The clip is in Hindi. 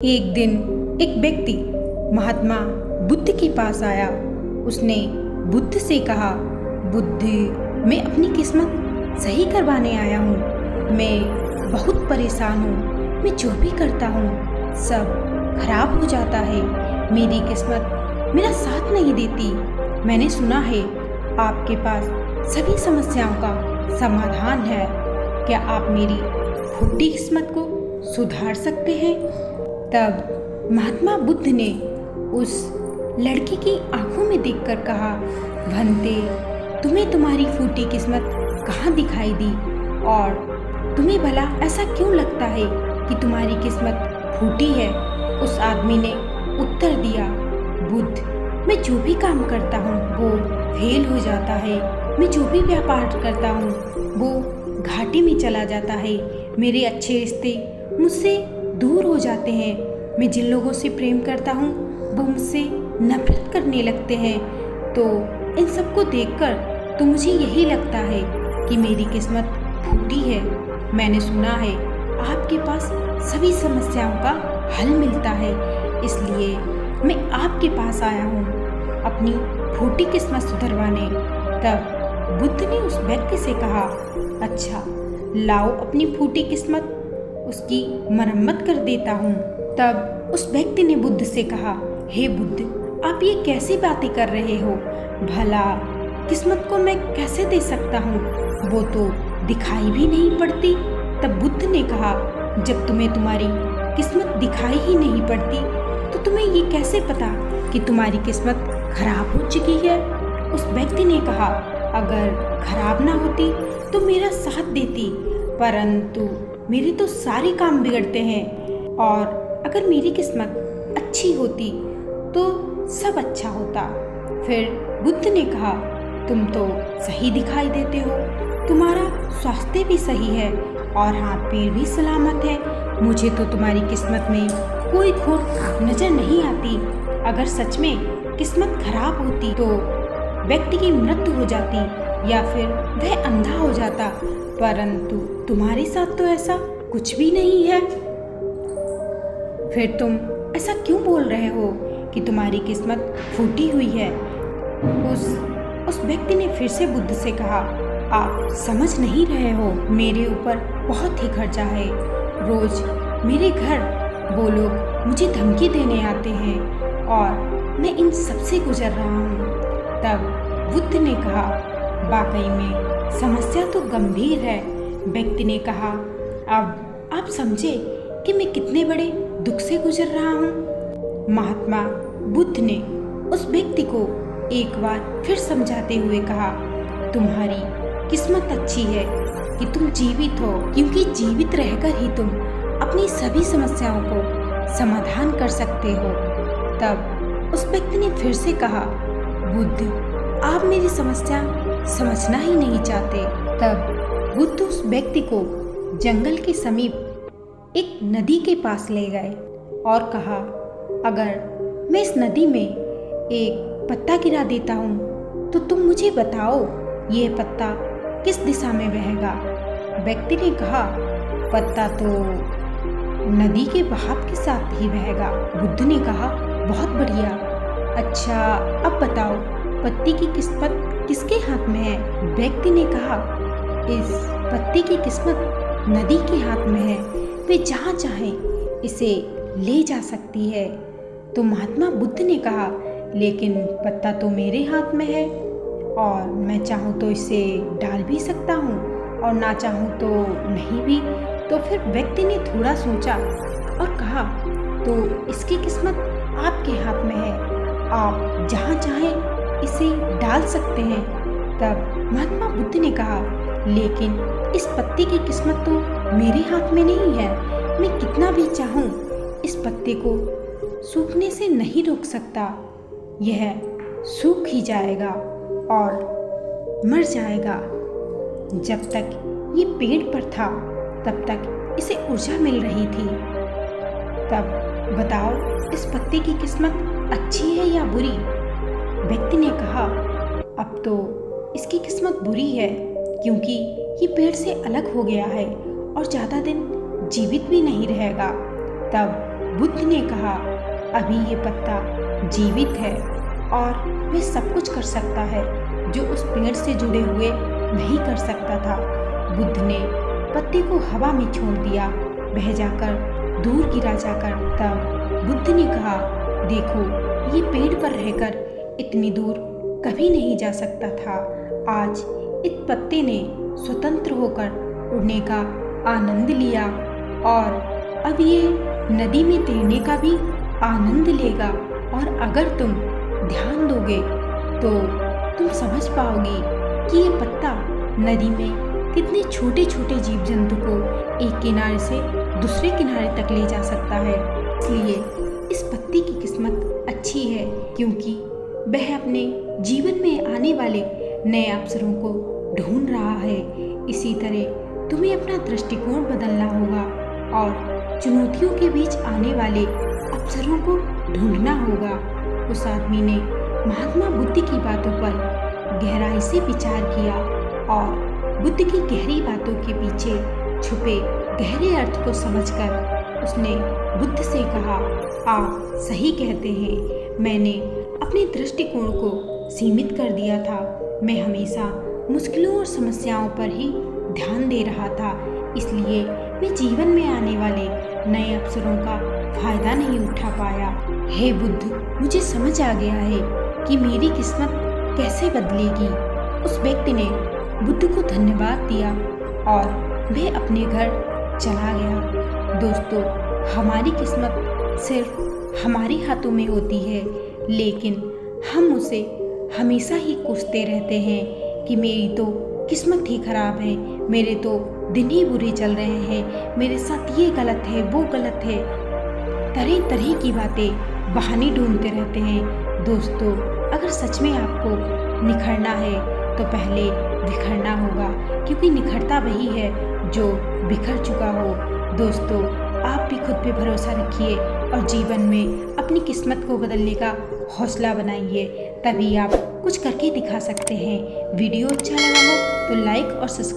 एक दिन एक व्यक्ति महात्मा बुद्ध के पास आया। उसने बुद्ध से कहा, बुद्ध, मैं अपनी किस्मत सही करवाने आया हूँ। मैं बहुत परेशान हूँ। मैं जो भी करता हूँ सब खराब हो जाता है। मेरी किस्मत मेरा साथ नहीं देती। मैंने सुना है आपके पास सभी समस्याओं का समाधान है। क्या आप मेरी फूटी किस्मत को सुधार सकते हैं? तब महात्मा बुद्ध ने उस लड़के की आंखों में देखकर कहा, भंते, तुम्हें तुम्हारी फूटी किस्मत कहाँ दिखाई दी और तुम्हें भला ऐसा क्यों लगता है कि तुम्हारी किस्मत फूटी है? उस आदमी ने उत्तर दिया, बुद्ध, मैं जो भी काम करता हूँ वो फेल हो जाता है। मैं जो भी व्यापार करता हूँ वो घाटे में चला जाता है। मेरे अच्छे रिश्ते मुझसे दूर हो जाते हैं। मैं जिन लोगों से प्रेम करता हूँ वो मुझसे नफरत करने लगते हैं। तो इन सबको देखकर तो मुझे यही लगता है कि मेरी किस्मत फूटी है। मैंने सुना है आपके पास सभी समस्याओं का हल मिलता है, इसलिए मैं आपके पास आया हूँ अपनी फूटी किस्मत सुधरवाने। तब बुद्ध ने उस व्यक्ति से कहा, अच्छा, लाओ अपनी फूटी किस्मत, उसकी मरम्मत कर देता हूँ। तब उस व्यक्ति ने बुद्ध से कहा, हे बुद्ध, आप ये कैसी बातें कर रहे हो? भला किस्मत को मैं कैसे दे सकता हूँ? वो तो दिखाई भी नहीं पड़ती। तब बुद्ध ने कहा, जब तुम्हें तुम्हारी किस्मत दिखाई ही नहीं पड़ती तो तुम्हें ये कैसे पता कि तुम्हारी किस्मत खराब हो चुकी है? उस व्यक्ति ने कहा, अगर खराब ना होती तो मेरा साथ देती, परंतु मेरे तो सारे काम बिगड़ते हैं। और अगर मेरी किस्मत अच्छी होती तो सब अच्छा होता। फिर बुद्ध ने कहा, तुम तो सही दिखाई देते हो, तुम्हारा स्वास्थ्य भी सही है और हाथ पैर भी सलामत है। मुझे तो तुम्हारी किस्मत में कोई खोट नजर नहीं आती। अगर सच में किस्मत खराब होती तो व्यक्ति की मृत्यु हो जाती या फिर वह अंधा हो जाता, परंतु तुम्हारे साथ तो ऐसा कुछ भी नहीं है। फिर तुम ऐसा क्यों बोल रहे हो कि तुम्हारी किस्मत फूटी हुई है? उस व्यक्ति ने फिर से बुद्ध से कहा, आप समझ नहीं रहे हो, मेरे ऊपर बहुत ही खर्चा है। रोज मेरे घर वो लोग मुझे धमकी देने आते हैं और मैं इन सबसे गुजर रहा हूँ। तब बुद्ध ने कहा, वाकई में समस्या तो गंभीर है। व्यक्ति ने कहा, अब आप समझे कि मैं कितने बड़े दुख से गुजर रहा हूँ। महात्मा बुद्ध ने उस व्यक्ति को एक बार फिर समझाते हुए कहा, तुम्हारी किस्मत अच्छी है कि तुम जीवित हो, क्योंकि जीवित रहकर ही तुम अपनी सभी समस्याओं को समाधान कर सकते हो। तब उस व्यक्ति ने फिर से कहा, बुद्ध, आप मेरी समस्या समझना ही नहीं चाहते। तब बुद्ध उस व्यक्ति को जंगल के समीप एक नदी के पास ले गए और कहा, अगर मैं इस नदी में एक पत्ता गिरा देता हूँ तो तुम मुझे बताओ ये पत्ता किस दिशा में बहेगा? व्यक्ति ने कहा, पत्ता तो नदी के बहाव के साथ ही बहेगा। बुद्ध ने कहा, बहुत बढ़िया। अच्छा, अब बताओ पत्ती की किस्मत किसके हाथ में है? व्यक्ति ने कहा, इस पत्ती की किस्मत नदी के हाथ में है, वे जहाँ चाहे इसे ले जा सकती है। तो महात्मा बुद्ध ने कहा, लेकिन पत्ता तो मेरे हाथ में है और मैं चाहूँ तो इसे डाल भी सकता हूँ और ना चाहूँ तो नहीं भी। तो फिर व्यक्ति ने थोड़ा सोचा और कहा, तो इसकी किस्मत आपके हाथ में है, आप जहाँ चाहें इसे डाल सकते हैं। तब महात्मा बुद्ध ने कहा, लेकिन इस पत्ते की किस्मत तो मेरे हाथ में नहीं है। मैं कितना भी चाहूँ इस पत्ते को सूखने से नहीं रोक सकता। यह सूख ही जाएगा और मर जाएगा। जब तक ये पेड़ पर था तब तक इसे ऊर्जा मिल रही थी। तब बताओ इस पत्ते की किस्मत अच्छी है या बुरी? व्यक्ति ने कहा, अब तो इसकी किस्मत बुरी है, क्योंकि ये पेड़ से अलग हो गया है और ज़्यादा दिन जीवित भी नहीं रहेगा। तब बुद्ध ने कहा, अभी ये पत्ता जीवित है और वह सब कुछ कर सकता है जो उस पेड़ से जुड़े हुए नहीं कर सकता था। बुद्ध ने पत्ते को हवा में छोड़ दिया, बह जाकर दूर गिरा जाकर। तब बुद्ध ने कहा, देखो, ये पेड़ पर रहकर इतनी दूर कभी नहीं जा सकता था। आज इस पत्ते ने स्वतंत्र होकर उड़ने का आनंद लिया और अब ये नदी में तैरने का भी आनंद लेगा। और अगर तुम ध्यान दोगे तो तुम समझ पाओगे कि ये पत्ता नदी में कितने छोटे छोटे जीव जंतु को एक किनारे से दूसरे किनारे तक ले जा सकता है। इसलिए इस पत्ते की किस्मत अच्छी है, क्योंकि वह अपने जीवन में आने वाले नए अवसरों को ढूंढ रहा है। इसी तरह तुम्हें अपना दृष्टिकोण बदलना होगा और चुनौतियों के बीच आने वाले अवसरों को ढूंढना होगा। उस आदमी ने महात्मा बुद्ध की बातों पर गहराई से विचार किया और बुद्ध की गहरी बातों के पीछे छुपे गहरे अर्थ को समझकर उसने बुद्ध से कहा, आप सही कहते हैं, मैंने अपने दृष्टिकोण को सीमित कर दिया था। मैं हमेशा मुश्किलों और समस्याओं पर ही ध्यान दे रहा था, इसलिए मैं जीवन में आने वाले नए अवसरों का फायदा नहीं उठा पाया। हे बुद्ध, मुझे समझ आ गया है कि मेरी किस्मत कैसे बदलेगी। उस व्यक्ति ने बुद्ध को धन्यवाद दिया और वह अपने घर चला गया। दोस्तों, हमारी किस्मत सिर्फ हमारे हाथों में होती है, लेकिन हम उसे हमेशा ही कोसते रहते हैं कि मेरी तो किस्मत ही खराब है, मेरे तो दिन ही बुरे चल रहे हैं, मेरे साथ ये गलत है, वो गलत है। तरह तरह की बातें, बहाने ढूंढते रहते हैं। दोस्तों, अगर सच में आपको निखरना है तो पहले बिखरना होगा, क्योंकि निखरता वही है जो बिखर चुका हो। दोस्तों, आप भी खुद पे भरोसा रखिए और जीवन में अपनी किस्मत को बदलने का हौसला बनाइए, तभी आप कुछ करके दिखा सकते हैं। वीडियो अच्छा लगा हो तो लाइक और सब्सक्राइब